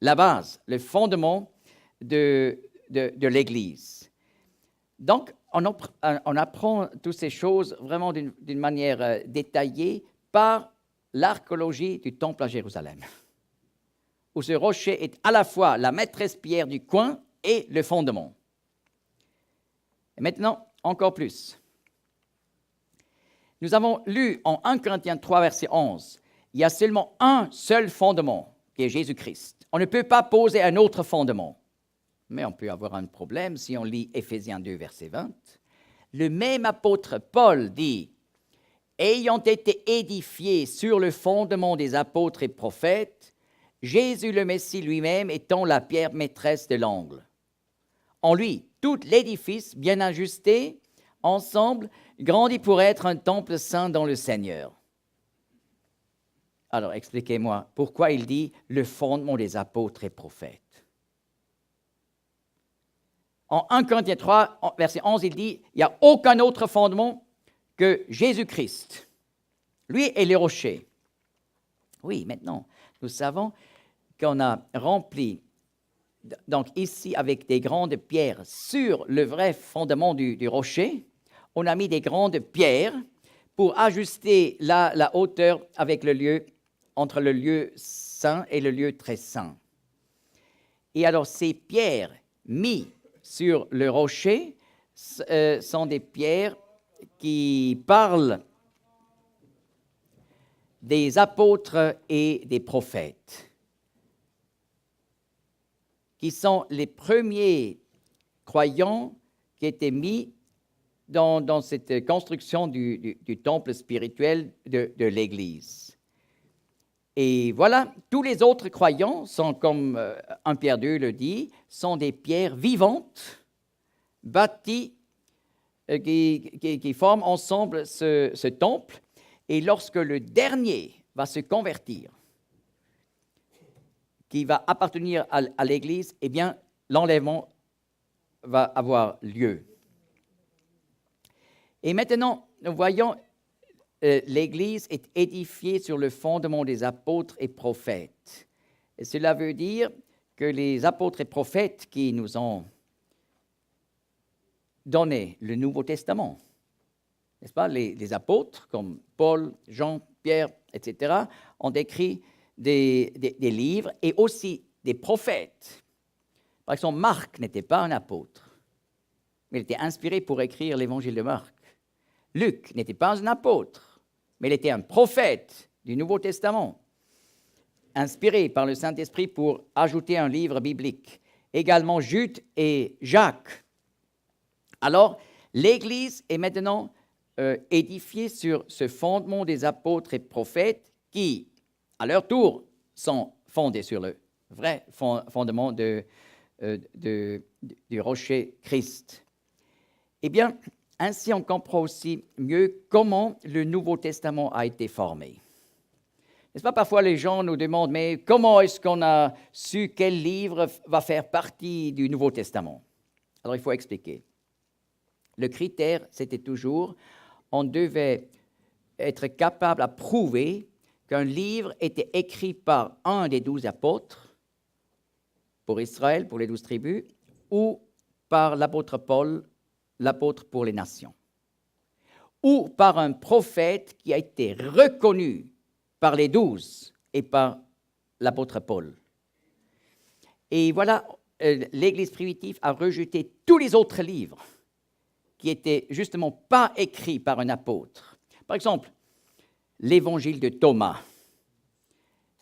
la base, le fondement de l'Église. Donc, on apprend toutes ces choses vraiment d'une manière détaillée par l'archéologie du temple à Jérusalem, où ce rocher est à la fois la maîtresse pierre du coin et le fondement. Et maintenant, encore plus. Nous avons lu en 1 Corinthiens 3, verset 11, il y a seulement un seul fondement, qui est Jésus-Christ. On ne peut pas poser un autre fondement. Mais on peut avoir un problème si on lit Éphésiens 2, verset 20. Le même apôtre Paul dit, « Ayant été édifiés sur le fondement des apôtres et prophètes, Jésus le Messie lui-même étant la pierre maîtresse de l'angle. En lui, tout l'édifice, bien ajusté, ensemble, grandit pour être un temple saint dans le Seigneur. » Alors, expliquez-moi, pourquoi il dit « le fondement des apôtres et prophètes » ? En 1 Corinthiens 3, verset 11, il dit « il n'y a aucun autre fondement que Jésus-Christ. Lui est le rocher. » Oui, maintenant, nous savons qu'on a rempli, donc ici avec des grandes pierres sur le vrai fondement du rocher, on a mis des grandes pierres pour ajuster la hauteur avec le lieu, entre le lieu saint et le lieu très saint. Et alors ces pierres mises sur le rocher sont des pierres qui parlent des apôtres et des prophètes, qui sont les premiers croyants qui étaient mis dans cette construction du temple spirituel de l'Église. Et voilà, tous les autres croyants sont, comme 1 Pierre 2 le dit, sont des pierres vivantes, bâties, qui forment ensemble ce temple. Et lorsque le dernier va se convertir, qui va appartenir à l'Église, eh bien, l'enlèvement va avoir lieu. Et maintenant, nous voyons, l'Église est édifiée sur le fondement des apôtres et prophètes. Et cela veut dire que les apôtres et prophètes qui nous ont donné le Nouveau Testament, n'est-ce pas, les apôtres comme Paul, Jean, Pierre, etc., ont écrit des livres et aussi des prophètes. Par exemple, Marc n'était pas un apôtre, mais il était inspiré pour écrire l'évangile de Marc. Luc n'était pas un apôtre, mais il était un prophète du Nouveau Testament, inspiré par le Saint-Esprit pour ajouter un livre biblique. Également Jude et Jacques. Alors, l'Église est maintenant édifiée sur ce fondement des apôtres et prophètes qui, à leur tour, sont fondés sur le vrai fondement du rocher Christ. Eh bien, ainsi on comprend aussi mieux comment le Nouveau Testament a été formé. N'est-ce pas, parfois les gens nous demandent, mais comment est-ce qu'on a su quel livre va faire partie du Nouveau Testament? Alors il faut expliquer. Le critère, c'était toujours, on devait être capable à prouver qu'un livre était écrit par un des 12 apôtres, pour Israël, pour les 12 tribus, ou par l'apôtre Paul, l'apôtre pour les nations, ou par un prophète qui a été reconnu par les 12 et par l'apôtre Paul. Et voilà, l'Église primitive a rejeté tous les autres livres qui n'étaient justement pas écrits par un apôtre. Par exemple, l'Évangile de Thomas,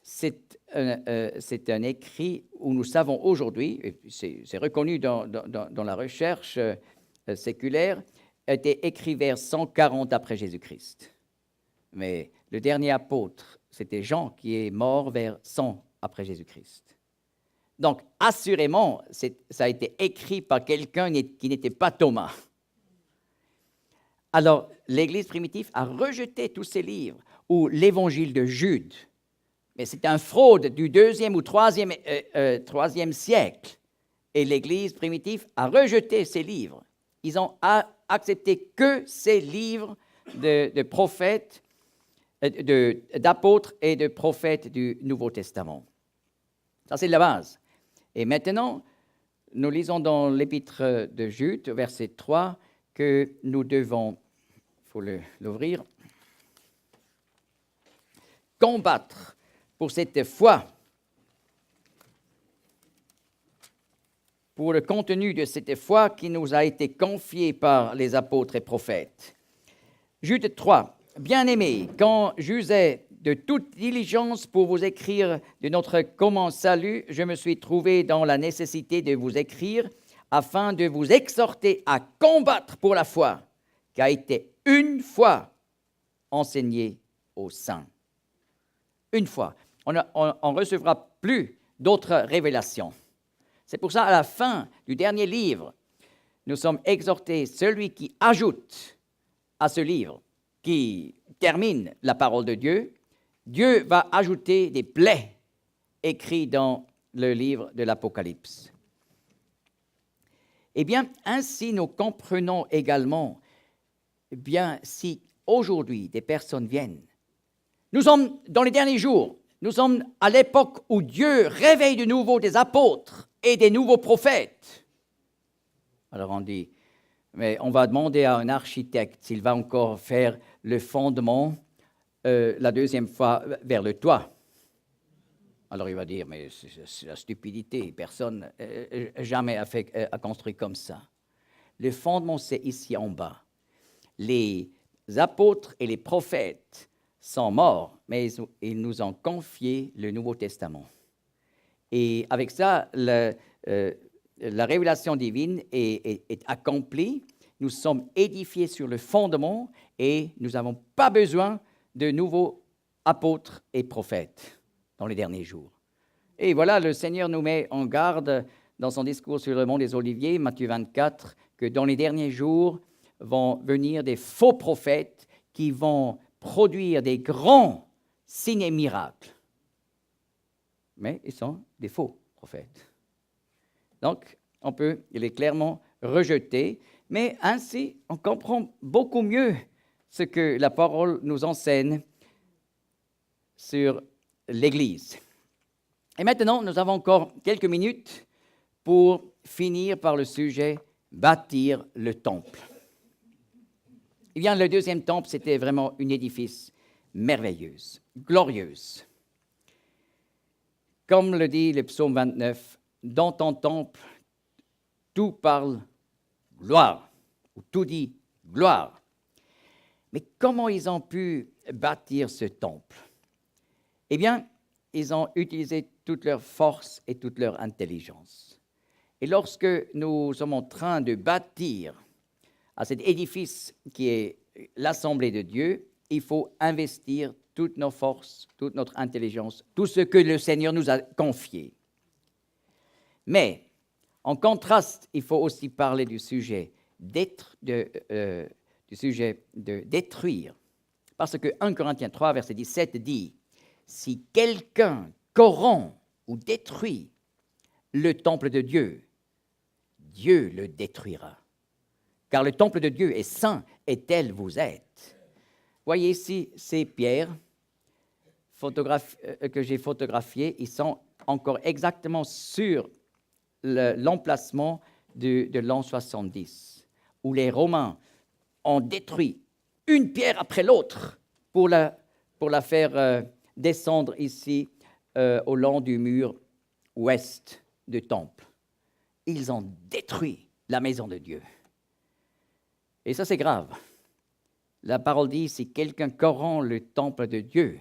c'est un écrit où nous savons aujourd'hui, et c'est reconnu dans la recherche séculaire, a été écrit vers 140 après Jésus-Christ. Mais le dernier apôtre, c'était Jean qui est mort vers 100 après Jésus-Christ. Donc, assurément, ça a été écrit par quelqu'un qui n'était pas Thomas. Alors, l'Église primitive a rejeté tous ces livres, ou l'Évangile de Jude. Mais c'est une fraude du 2e ou 3e siècle. Et l'Église primitive a rejeté ces livres. Ils ont accepté que ces livres de prophètes, d'apôtres et de prophètes du Nouveau Testament. Ça, c'est la base. Et maintenant, nous lisons dans l'Épître de Jude, verset 3, que nous devons, il faut l'ouvrir, combattre pour cette foi, pour le contenu de cette foi qui nous a été confiée par les apôtres et prophètes. Jude 3. Bien-aimés, quand j'usais de toute diligence pour vous écrire de notre commun salut, je me suis trouvé dans la nécessité de vous écrire afin de vous exhorter à combattre pour la foi qui a été une fois enseignée aux saints. Une fois. On ne recevra plus d'autres révélations. C'est pour ça, à la fin du dernier livre, nous sommes exhortés, celui qui ajoute à ce livre, qui termine la parole de Dieu, Dieu va ajouter des plaies écrites dans le livre de l'Apocalypse. Eh bien, ainsi nous comprenons également, eh bien, si aujourd'hui des personnes viennent, nous sommes dans les derniers jours, Nous sommes à l'époque où Dieu réveille de nouveau des apôtres et des nouveaux prophètes. Alors on dit, mais on va demander à un architecte s'il va encore faire le fondement la deuxième fois vers le toit. Alors il va dire, mais c'est la stupidité, personne jamais a construit comme ça. Le fondement, c'est ici en bas. Les apôtres et les prophètes sont morts, mais ils nous ont confié le Nouveau Testament. Et avec ça, la révélation divine est accomplie. Nous sommes édifiés sur le fondement et nous n'avons pas besoin de nouveaux apôtres et prophètes dans les derniers jours. Et voilà, le Seigneur nous met en garde dans son discours sur le mont des Oliviers, Matthieu 24, que dans les derniers jours vont venir des faux prophètes qui vont produire des grands signes et miracles. Mais ils sont des faux prophètes. Donc, on peut les clairement rejeter, mais ainsi, on comprend beaucoup mieux ce que la parole nous enseigne sur l'Église. Et maintenant, nous avons encore quelques minutes pour finir par le sujet « bâtir le temple ». Eh bien, le deuxième temple, c'était vraiment un édifice merveilleux, glorieux. Comme le dit le psaume 29, « Dans ton temple, tout parle gloire » ou tout dit gloire. Mais comment ils ont pu bâtir ce temple? Eh bien, ils ont utilisé toute leur force et toute leur intelligence. Et lorsque nous sommes en train de bâtir à cet édifice qui est l'Assemblée de Dieu, il faut investir toutes nos forces, toute notre intelligence, tout ce que le Seigneur nous a confié. Mais, en contraste, il faut aussi parler du sujet de détruire. Parce que 1 Corinthiens 3, verset 17 dit « Si quelqu'un corrompt ou détruit le temple de Dieu, Dieu le détruira. Car le temple de Dieu est saint et tel vous êtes. » Voyez ici ces pierres que j'ai photographiées. Ils sont encore exactement sur l'emplacement de l'an 70, où les Romains ont détruit une pierre après l'autre pour la faire descendre ici au long du mur ouest du temple. Ils ont détruit la maison de Dieu. Et ça, c'est grave. La parole dit, si quelqu'un corrompt le temple de Dieu,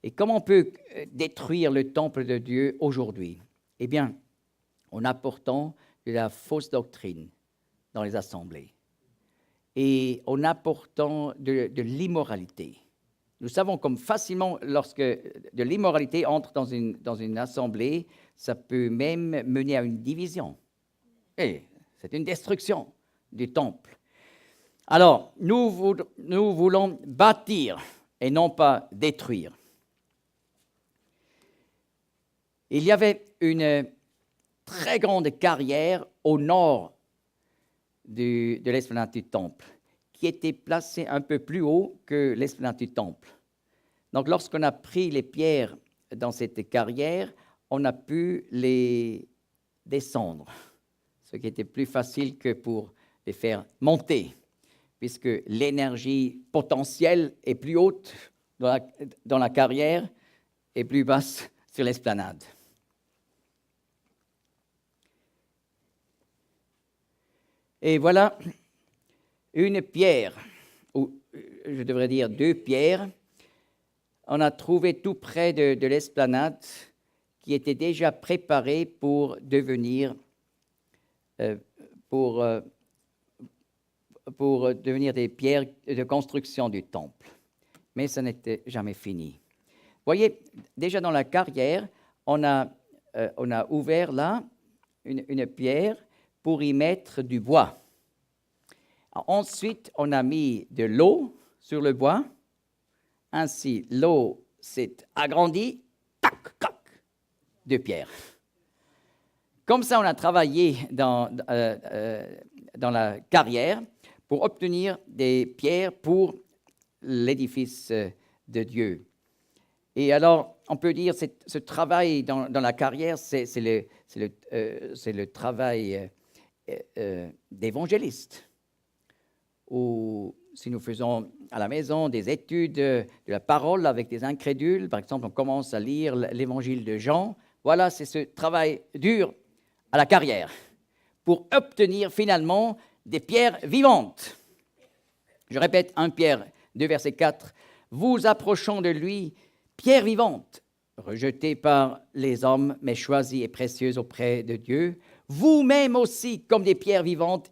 et comment on peut détruire le temple de Dieu aujourd'hui? Eh bien, en apportant de la fausse doctrine dans les assemblées et en apportant de l'immoralité. Nous savons comme facilement, lorsque de l'immoralité entre dans une assemblée, ça peut même mener à une division. Et c'est une destruction du temple. Alors, nous voulons bâtir et non pas détruire. Il y avait une très grande carrière au nord de l'esplanade du temple, qui était placée un peu plus haut que l'esplanade du temple. Donc, lorsqu'on a pris les pierres dans cette carrière, on a pu les descendre, ce qui était plus facile que pour les faire monter, puisque l'énergie potentielle est plus haute dans la carrière et plus basse sur l'esplanade. Et voilà une pierre, ou je devrais dire 2 pierres, on a trouvé tout près de l'esplanade qui était déjà préparée pour devenir des pierres de construction du temple. Mais ça n'était jamais fini. Vous voyez, déjà dans la carrière, on a ouvert là une pierre pour y mettre du bois. Ensuite, on a mis de l'eau sur le bois. Ainsi, l'eau s'est agrandie, tac, tac, 2 pierres. Comme ça, on a travaillé dans la carrière pour obtenir des pierres pour l'édifice de Dieu. Et alors, on peut dire que ce travail dans la carrière, c'est le travail d'évangéliste. Ou si nous faisons à la maison des études de la parole avec des incrédules, par exemple, on commence à lire l'évangile de Jean, voilà, c'est ce travail dur à la carrière pour obtenir finalement des pierres vivantes. Je répète, 1 Pierre 2, verset 4, « Vous approchant de lui, pierre vivante, rejetée par les hommes, mais choisie et précieuse auprès de Dieu, vous-même aussi, comme des pierres vivantes,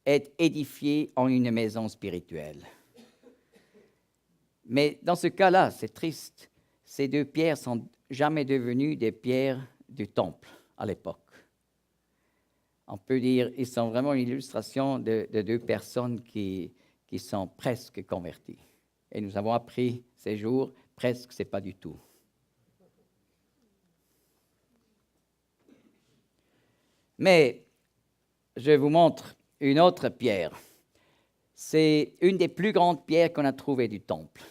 êtes édifiés en une maison spirituelle. » Mais dans ce cas-là, c'est triste, ces 2 pierres sont jamais devenues des pierres du temple à l'époque. On peut dire qu'ils sont vraiment une illustration de 2 personnes qui sont presque converties. Et nous avons appris ces jours, presque, ce n'est pas du tout. Mais je vous montre une autre pierre. C'est une des plus grandes pierres qu'on a trouvées du temple.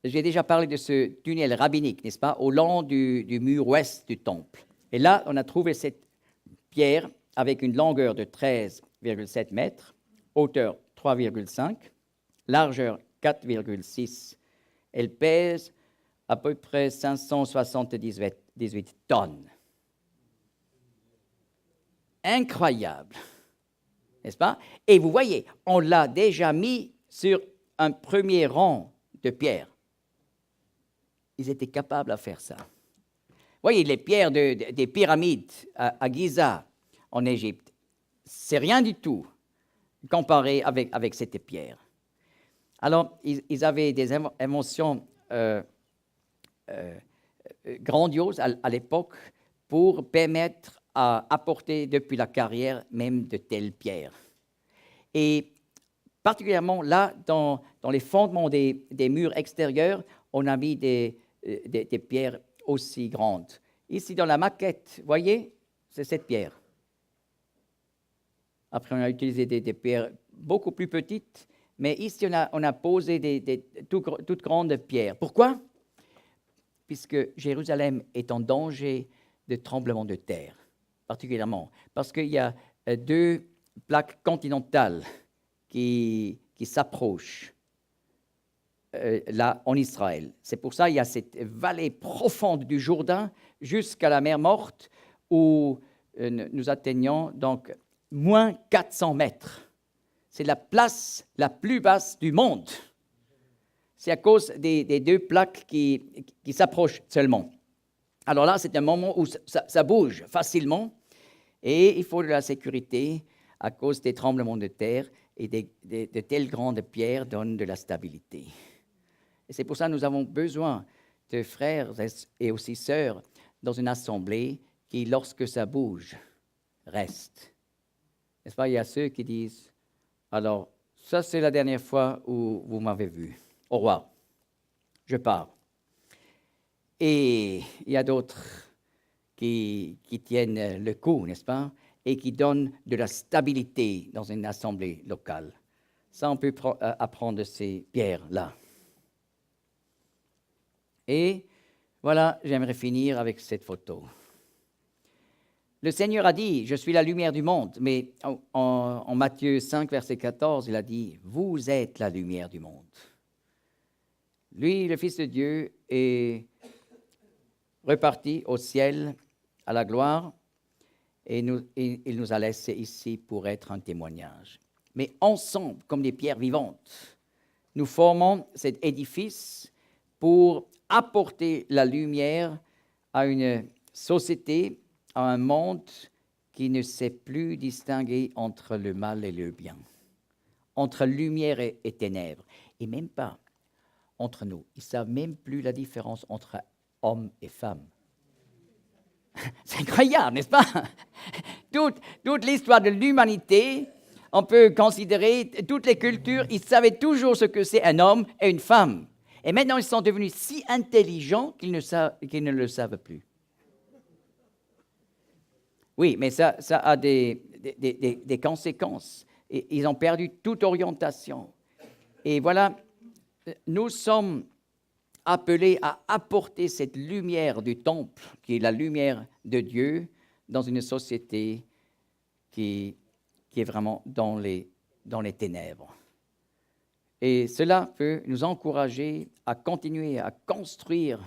J'ai déjà parlé de ce tunnel rabbinique, n'est-ce pas, au long du mur ouest du temple. Et là, on a trouvé cette pierre avec une longueur de 13,7 mètres, hauteur 3,5, largeur 4,6. Elle pèse à peu près 578 tonnes. Incroyable, n'est-ce pas? Et vous voyez, on l'a déjà mis sur un premier rang de pierres. Ils étaient capables de faire ça. Vous voyez, les pierres des pyramides à Giza, en Égypte, c'est rien du tout comparé avec cette pierre. Alors, ils avaient des émotions grandioses à l'époque pour permettre à apporter depuis la carrière même de telles pierres. Et particulièrement là, dans les fondements des murs extérieurs, on a mis des pierres aussi grandes. Ici, dans la maquette, vous voyez, c'est cette pierre. Après, on a utilisé des pierres beaucoup plus petites, mais ici, on a posé des toutes grandes pierres. Pourquoi? Puisque Jérusalem est en danger de tremblement de terre, particulièrement, parce qu'il y a 2 plaques continentales qui s'approchent là en Israël. C'est pour ça qu'il y a cette vallée profonde du Jourdain jusqu'à la mer Morte où nous atteignons donc moins 400 mètres. C'est la place la plus basse du monde. C'est à cause des 2 plaques qui s'approchent seulement. Alors là, c'est un moment où ça bouge facilement et il faut de la sécurité à cause des tremblements de terre et de telles grandes pierres donnent de la stabilité. Et c'est pour ça que nous avons besoin de frères et aussi sœurs dans une assemblée qui, lorsque ça bouge, reste. N'est-ce pas? Il y a ceux qui disent, alors, ça c'est la dernière fois où vous m'avez vu. Au revoir, je pars. Et il y a d'autres qui tiennent le coup, n'est-ce pas? Et qui donnent de la stabilité dans une assemblée locale. Ça, on peut apprendre de ces pierres-là. Et voilà, j'aimerais finir avec cette photo. Le Seigneur a dit, je suis la lumière du monde, mais en Matthieu 5, verset 14, il a dit, vous êtes la lumière du monde. Lui, le Fils de Dieu, est reparti au ciel, à la gloire, et il nous a laissés ici pour être un témoignage. Mais ensemble, comme des pierres vivantes, nous formons cet édifice pour apporter la lumière à une société, à un monde qui ne sait plus distinguer entre le mal et le bien, entre lumière et ténèbres, et même pas entre nous. Ils ne savent même plus la différence entre hommes et femmes. C'est incroyable, n'est-ce pas? Toute l'histoire de l'humanité, on peut considérer toutes les cultures, ils savaient toujours ce que c'est un homme et une femme. Et maintenant, ils sont devenus si intelligents qu'ils ne le savent plus. Oui, mais ça a des conséquences. Et ils ont perdu toute orientation. Et voilà, nous sommes appelés à apporter cette lumière du temple, qui est la lumière de Dieu, dans une société qui est vraiment dans les ténèbres. Et cela peut nous encourager à continuer à construire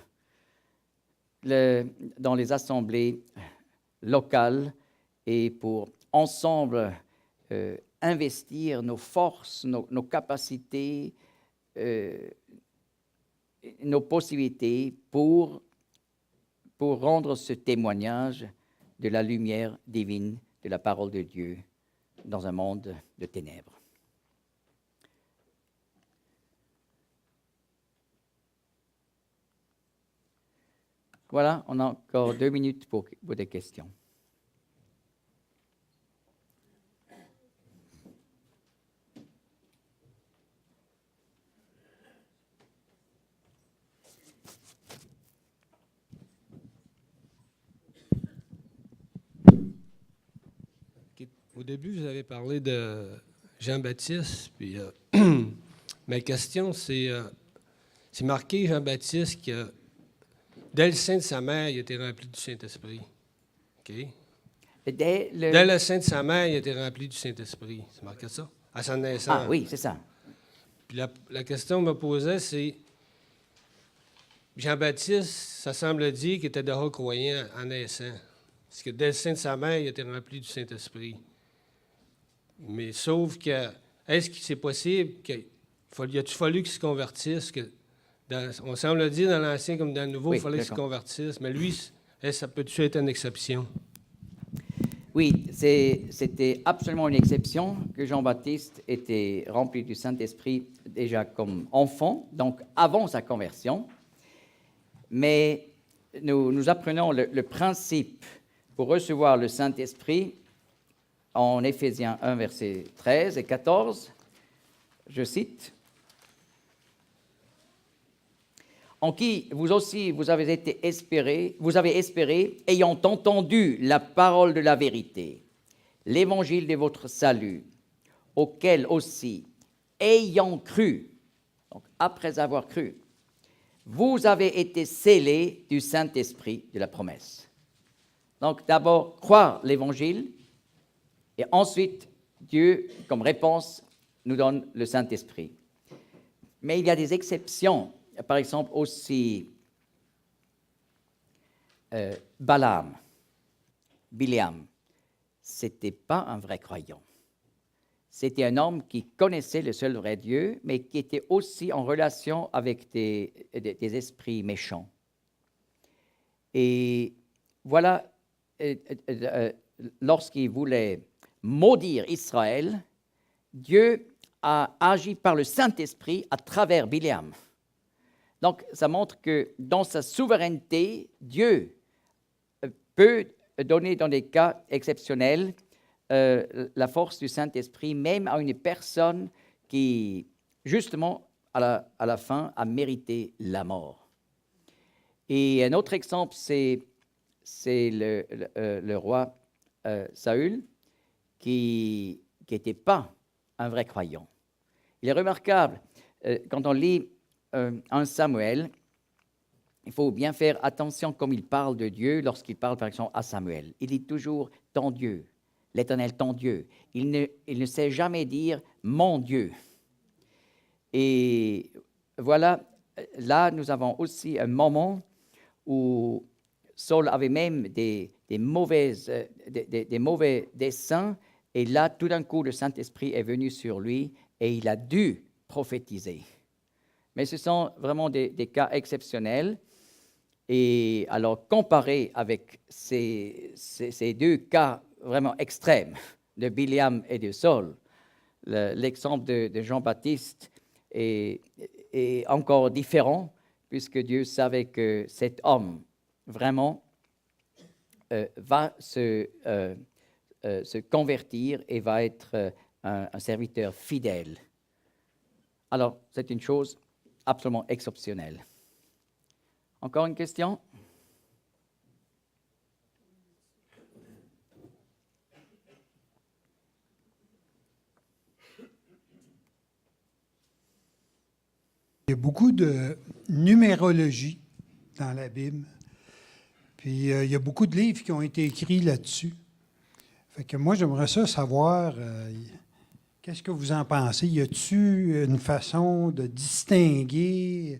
dans les assemblées locales et pour ensemble investir nos forces, nos capacités, nos possibilités pour rendre ce témoignage de la lumière divine de la parole de Dieu dans un monde de ténèbres. Voilà, on a encore 2 minutes pour des questions. Au début, vous avez parlé de Jean-Baptiste, puis ma question, c'est marqué Jean-Baptiste que dès le sein de sa mère, il était rempli du Saint-Esprit. OK? Dès le sein de sa mère, il était rempli du Saint-Esprit. C'est marqué ça? À sa naissance. Ah oui, c'est ça. Puis la question que je me posais, c'est Jean-Baptiste, ça semble dire qu'il était déjà croyant en naissant. Parce que dès le sein de sa mère, il était rempli du Saint-Esprit. Mais sauf que, est-ce que c'est possible qu'il a-t-il fallu qu'il se convertisse? On semble dire dans l'Ancien comme dans le Nouveau, Oui, il fallait qu'il se convertisse. Mais lui, ça peut-tu être une exception? Oui, c'était absolument une exception que Jean-Baptiste était rempli du Saint-Esprit déjà comme enfant, donc avant sa conversion. Mais nous apprenons le principe pour recevoir le Saint-Esprit en Éphésiens 1, versets 13 et 14. Je cite. En qui vous aussi vous avez espéré, ayant entendu la parole de la vérité, l'évangile de votre salut, auquel aussi, ayant cru, donc après avoir cru, vous avez été scellés du Saint-Esprit de la promesse. Donc d'abord, croire l'évangile, et ensuite, Dieu, comme réponse, nous donne le Saint-Esprit. Mais il y a des exceptions. Par exemple, aussi Biléam, ce n'était pas un vrai croyant. C'était un homme qui connaissait le seul vrai Dieu, mais qui était aussi en relation avec des esprits méchants. Et voilà, lorsqu'il voulait maudire Israël, Dieu a agi par le Saint-Esprit à travers Biléam. Donc, ça montre que dans sa souveraineté, Dieu peut donner dans des cas exceptionnels la force du Saint-Esprit, même à une personne qui, justement, à la fin, a mérité la mort. Et un autre exemple, c'est le roi Saül, qui n'était pas un vrai croyant. Il est remarquable, quand on lit 1 Samuel, il faut bien faire attention comme il parle de Dieu lorsqu'il parle, par exemple, à Samuel. Il dit toujours « ton Dieu », « l'Éternel, ton Dieu ». Il ne sait jamais dire « mon Dieu ». Et voilà, là, nous avons aussi un moment où Saul avait même des mauvais desseins, et là, tout d'un coup, le Saint-Esprit est venu sur lui et il a dû prophétiser. Mais ce sont vraiment des cas exceptionnels. Et alors, comparé avec ces 2 cas vraiment extrêmes de Biléam et de Saul, l'exemple de Jean-Baptiste est encore différent, puisque Dieu savait que cet homme, vraiment, va se convertir et va être un serviteur fidèle. Alors, c'est une chose absolument exceptionnelle. Encore une question? Il y a beaucoup de numérologie dans la Bible. Puis il y a beaucoup de livres qui ont été écrits là-dessus. Fait que moi, j'aimerais ça savoir, qu'est-ce que vous en pensez? Y a-t-il une façon de distinguer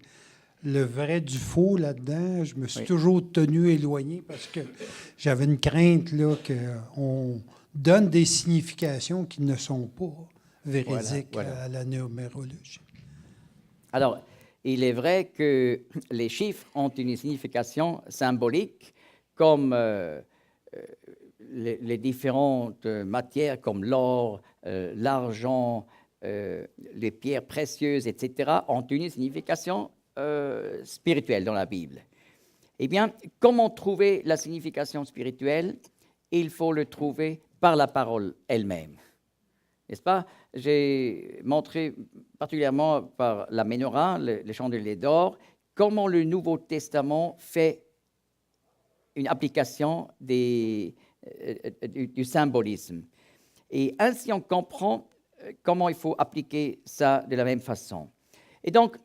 le vrai du faux là-dedans? Je me suis toujours tenu éloigné parce que j'avais une crainte là, qu'on donne des significations qui ne sont pas véridiques à la numérologie. Alors, il est vrai que les chiffres ont une signification symbolique, comme les différentes matières, comme l'or, l'argent, les pierres précieuses, etc., ont une signification spirituelle dans la Bible. Eh bien, comment trouver la signification spirituelle? Il faut le trouver par la parole elle-même. N'est-ce pas? J'ai montré particulièrement par la Ménorah, le chandelier d'or, comment le Nouveau Testament fait une application du symbolisme. Et ainsi, on comprend comment il faut appliquer ça de la même façon. Et donc,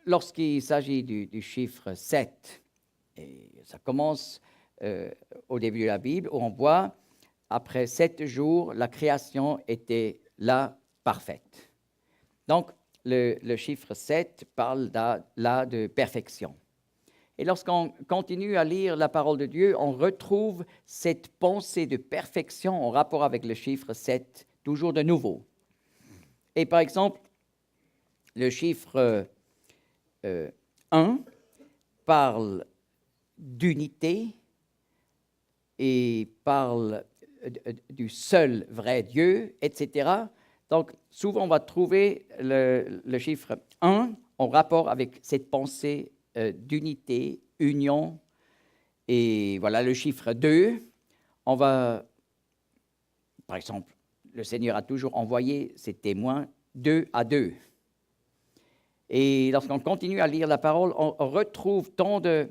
lorsqu'il s'agit du chiffre 7, et ça commence au début de la Bible, où on voit, après 7 jours, la création était là, parfaite. Donc, le chiffre 7 parle là de perfection. Et lorsqu'on continue à lire la parole de Dieu, on retrouve cette pensée de perfection en rapport avec le chiffre 7, toujours de nouveau. Et par exemple, le chiffre 1 parle d'unité et parle du seul vrai Dieu, etc. Donc, souvent, on va trouver le chiffre 1 en rapport avec cette pensée d'unité, union. Et voilà, le chiffre 2, on va, par exemple, le Seigneur a toujours envoyé ses témoins 2 à 2. Et lorsqu'on continue à lire la parole, on retrouve tant de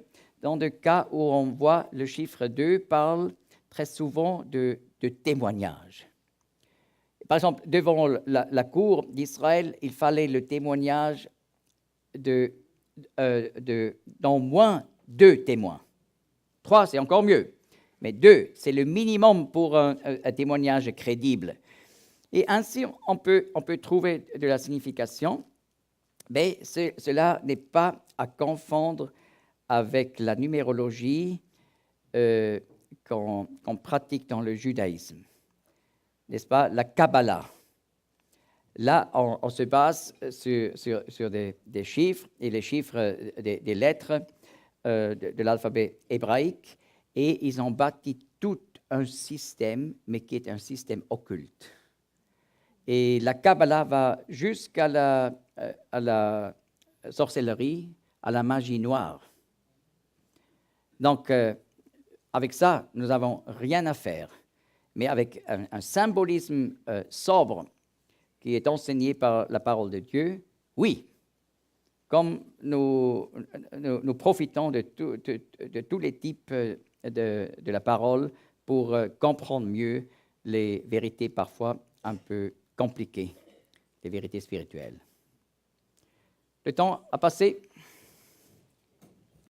cas où on voit le chiffre 2 parle très souvent de témoignage. Par exemple, devant la cour d'Israël, il fallait le témoignage d'au moins 2 témoins. 3, c'est encore mieux, mais 2, c'est le minimum pour un témoignage crédible. Et ainsi, on peut trouver de la signification, mais cela n'est pas à confondre avec la numérologie qu'on pratique dans le judaïsme. N'est-ce pas? La Kabbalah. Là, on se base sur des chiffres, et les chiffres des lettres de l'alphabet hébraïque, et ils ont bâti tout un système, mais qui est un système occulte. Et la Kabbalah va jusqu'à la sorcellerie, à la magie noire. Donc, avec ça, nous n'avons rien à faire. Mais avec un symbolisme sobre qui est enseigné par la parole de Dieu, oui, comme nous profitons de tous les types de la parole pour comprendre mieux les vérités parfois un peu compliquées, les vérités spirituelles. Le temps a passé.